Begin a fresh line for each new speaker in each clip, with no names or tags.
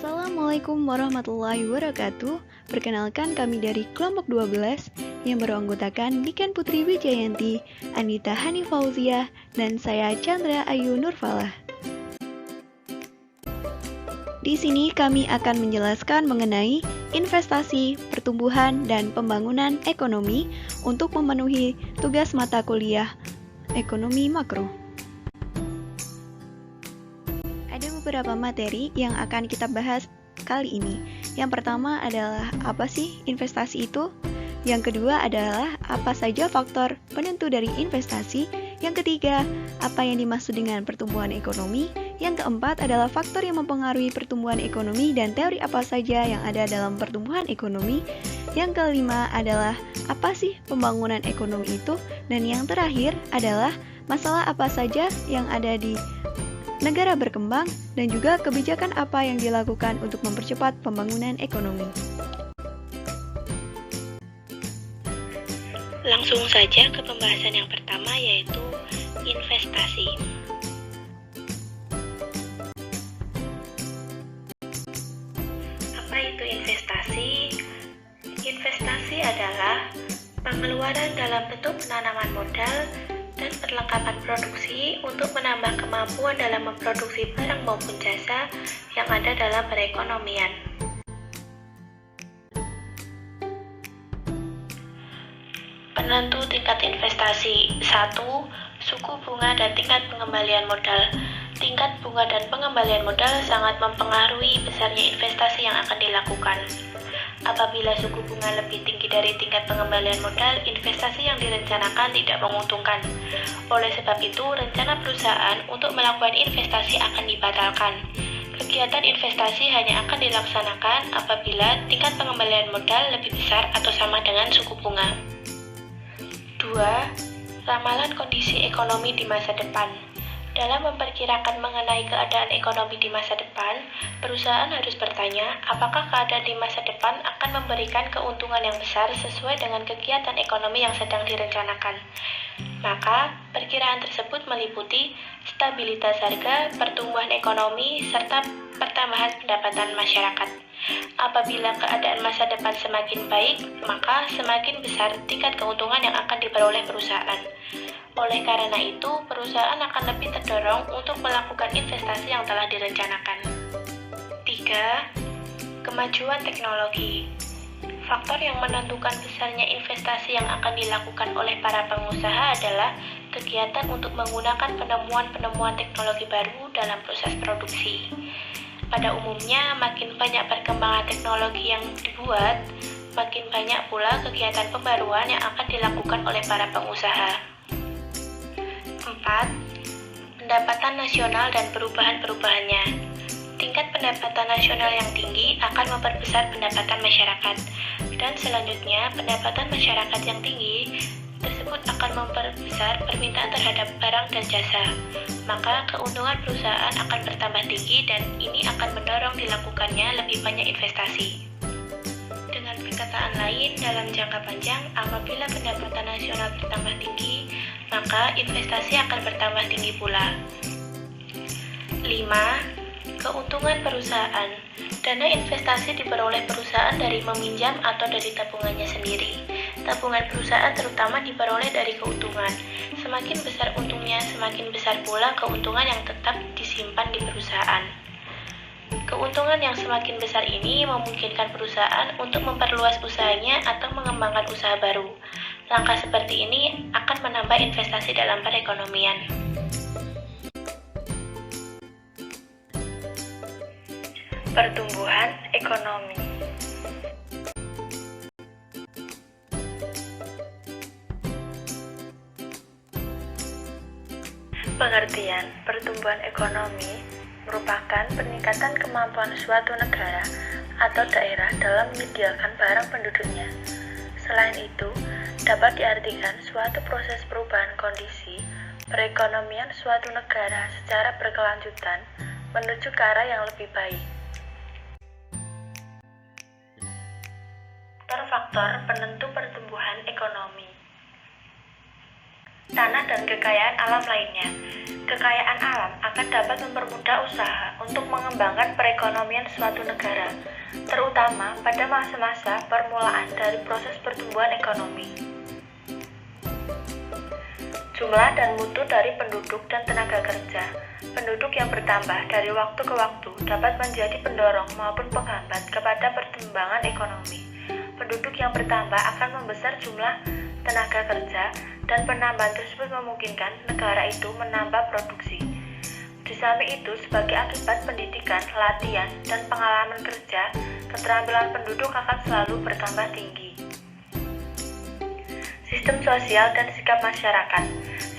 Assalamualaikum warahmatullahi wabarakatuh. Perkenalkan kami dari kelompok 12 yang beranggotakan Niken Putri Wijayanti, Anita Hani Fauzia, dan saya Chandra Ayu Nurfalah. Di sini kami akan menjelaskan mengenai investasi, pertumbuhan, dan pembangunan ekonomi untuk memenuhi tugas mata kuliah ekonomi makro. Ada beberapa materi yang akan kita bahas kali ini. Yang pertama adalah apa sih investasi itu? Yang kedua adalah apa saja faktor penentu dari investasi? Yang ketiga, apa yang dimaksud dengan pertumbuhan ekonomi? Yang keempat adalah faktor yang mempengaruhi pertumbuhan ekonomi dan teori apa saja yang ada dalam pertumbuhan ekonomi. Yang kelima adalah apa sih pembangunan ekonomi itu? Dan yang terakhir adalah masalah apa saja yang ada di negara berkembang dan juga kebijakan apa yang dilakukan untuk mempercepat pembangunan ekonomi.
Langsung saja ke pembahasan yang pertama, yaitu investasi. Apa itu investasi? Investasi adalah pengeluaran dalam bentuk penanaman modal dan perlengkapan produksi untuk menambah kemampuan dalam memproduksi barang maupun jasa yang ada dalam perekonomian. Penentu tingkat investasi. 1. Suku bunga dan tingkat pengembalian modal. Tingkat bunga dan pengembalian modal sangat mempengaruhi besarnya investasi yang akan dilakukan. Apabila suku bunga lebih tinggi dari tingkat pengembalian modal, investasi yang direncanakan tidak menguntungkan. Oleh sebab itu, rencana perusahaan untuk melakukan investasi akan dibatalkan. Kegiatan investasi hanya akan dilaksanakan apabila tingkat pengembalian modal lebih besar atau sama dengan suku bunga. 2. Ramalan kondisi ekonomi di masa depan. Dalam memperkirakan mengenai keadaan ekonomi di masa depan, perusahaan harus bertanya apakah keadaan di masa depan akan memberikan keuntungan yang besar sesuai dengan kegiatan ekonomi yang sedang direncanakan. Maka, perkiraan tersebut meliputi stabilitas harga, pertumbuhan ekonomi, serta pertambahan pendapatan masyarakat. Apabila keadaan masa depan semakin baik, maka semakin besar tingkat keuntungan yang akan diperoleh perusahaan. Oleh karena itu, perusahaan akan lebih terdorong untuk melakukan investasi yang telah direncanakan. 3. Kemajuan teknologi. Faktor yang menentukan besarnya investasi yang akan dilakukan oleh para pengusaha adalah kegiatan untuk menggunakan penemuan-penemuan teknologi baru dalam proses produksi. Pada umumnya, makin banyak perkembangan teknologi yang dibuat, makin banyak pula kegiatan pembaruan yang akan dilakukan oleh para pengusaha. 4. Pendapatan nasional dan perubahan-perubahannya. Tingkat pendapatan nasional yang tinggi akan memperbesar pendapatan masyarakat, dan selanjutnya pendapatan masyarakat yang tinggi tersebut akan memperbesar permintaan terhadap barang dan jasa. Maka keuntungan perusahaan akan bertambah tinggi dan ini akan mendorong dilakukannya lebih banyak investasi. Dengan perkataan lain, dalam jangka panjang, apabila pendapatan nasional bertambah tinggi, maka investasi akan bertambah tinggi pula. 5. Keuntungan perusahaan. Dana investasi diperoleh perusahaan dari meminjam atau dari tabungannya sendiri. Tabungan perusahaan terutama diperoleh dari keuntungan. Semakin besar untungnya, semakin besar pula keuntungan yang tetap disimpan di perusahaan. Keuntungan yang semakin besar ini memungkinkan perusahaan untuk memperluas usahanya atau mengembangkan usaha baru. Langkah seperti ini akan menambah investasi dalam perekonomian. Pertumbuhan ekonomi. Pengertian pertumbuhan ekonomi merupakan peningkatan kemampuan suatu negara atau daerah dalam menyediakan barang penduduknya. Selain itu, dapat diartikan suatu proses perubahan kondisi perekonomian suatu negara secara berkelanjutan menuju ke arah yang lebih baik. Faktor penentu pertumbuhan ekonomi. tanah, dan kekayaan alam lainnya. Kekayaan alam akan dapat mempermudah usaha untuk mengembangkan perekonomian suatu negara, terutama pada masa-masa permulaan dari proses pertumbuhan ekonomi. Jumlah dan mutu dari penduduk dan tenaga kerja. Penduduk yang bertambah dari waktu ke waktu dapat menjadi pendorong maupun penghambat kepada perkembangan ekonomi. Penduduk yang bertambah akan membesar jumlah tenaga kerja, dan penambahan tersebut memungkinkan negara itu menambah produksi. Di samping itu, sebagai akibat pendidikan, latihan, dan pengalaman kerja, keterampilan penduduk akan selalu bertambah tinggi. Sistem sosial dan sikap masyarakat.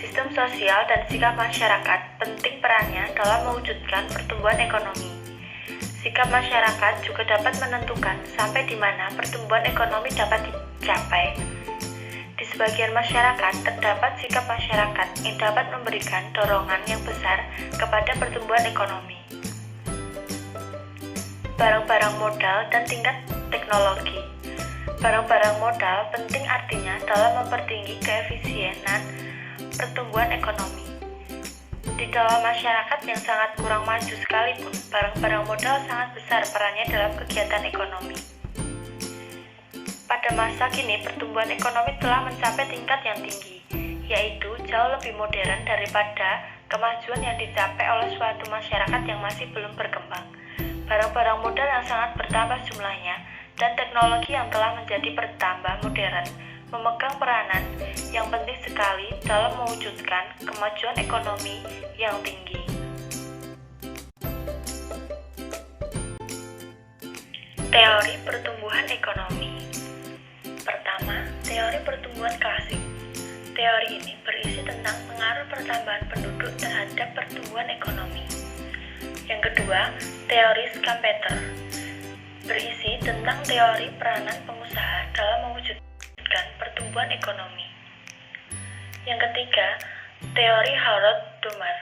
Sistem sosial dan sikap masyarakat penting perannya dalam mewujudkan pertumbuhan ekonomi. Sikap masyarakat juga dapat menentukan sampai di mana pertumbuhan ekonomi dapat dicapai. Di sebagian masyarakat, terdapat sikap masyarakat yang dapat memberikan dorongan yang besar kepada pertumbuhan ekonomi. Barang-barang modal dan tingkat teknologi. Barang-barang modal penting artinya dalam mempertinggi keefisienan pertumbuhan ekonomi. Di dalam masyarakat yang sangat kurang maju sekalipun, barang-barang modal sangat besar perannya dalam kegiatan ekonomi. Pada masa kini, pertumbuhan ekonomi telah mencapai tingkat yang tinggi, yaitu jauh lebih modern daripada kemajuan yang dicapai oleh suatu masyarakat yang masih belum berkembang. Barang-barang modal yang sangat bertambah jumlahnya dan teknologi yang telah menjadi bertambah modern memegang peranan yang penting sekali dalam mewujudkan kemajuan ekonomi yang tinggi. Teori pertumbuhan ekonomi. Pertama, teori pertumbuhan klasik. Teori ini berisi tentang pengaruh pertambahan penduduk terhadap pertumbuhan ekonomi. Yang kedua, teori Schumpeter berisi tentang teori peranan pengusaha dalam mewujudkan pertumbuhan ekonomi. Yang ketiga, teori Harold Dumas,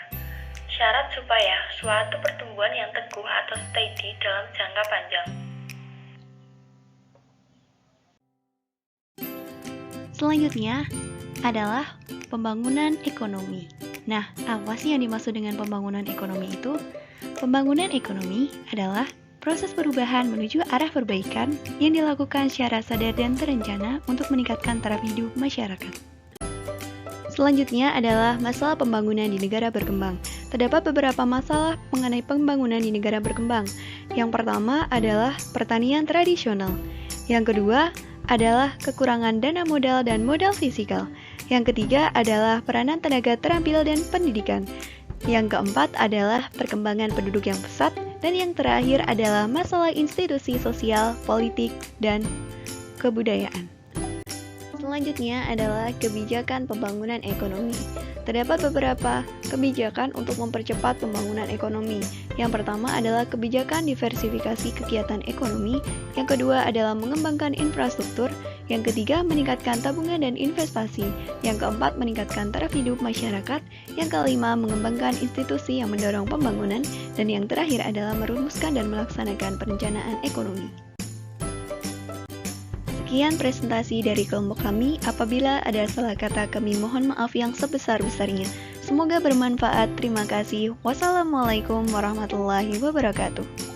syarat supaya suatu pertumbuhan yang teguh atau steady dalam jangka panjang.
Selanjutnya adalah pembangunan ekonomi. Nah, apa sih yang dimaksud dengan pembangunan ekonomi itu? Pembangunan ekonomi adalah proses perubahan menuju arah perbaikan yang dilakukan secara sadar dan terencana untuk meningkatkan taraf hidup masyarakat. Selanjutnya adalah masalah pembangunan di negara berkembang. Terdapat beberapa masalah mengenai pembangunan di negara berkembang. Yang pertama adalah pertanian tradisional. Yang kedua adalah kekurangan dana modal dan modal fisikal. Yang ketiga adalah peranan tenaga terampil dan pendidikan. Yang keempat adalah perkembangan penduduk yang pesat. Dan yang terakhir adalah masalah institusi sosial, politik, dan kebudayaan. Selanjutnya adalah kebijakan pembangunan ekonomi. Terdapat beberapa kebijakan untuk mempercepat pembangunan ekonomi. Yang pertama adalah kebijakan diversifikasi kegiatan ekonomi. Yang kedua adalah mengembangkan infrastruktur. Yang ketiga, meningkatkan tabungan dan investasi. Yang keempat, meningkatkan taraf hidup masyarakat. Yang kelima, mengembangkan institusi yang mendorong pembangunan. Dan yang terakhir adalah merumuskan dan melaksanakan perencanaan ekonomi. Sekian presentasi dari kelompok kami. Apabila ada salah kata, kami mohon maaf yang sebesar-besarnya. Semoga bermanfaat. Terima kasih. Wassalamualaikum warahmatullahi wabarakatuh.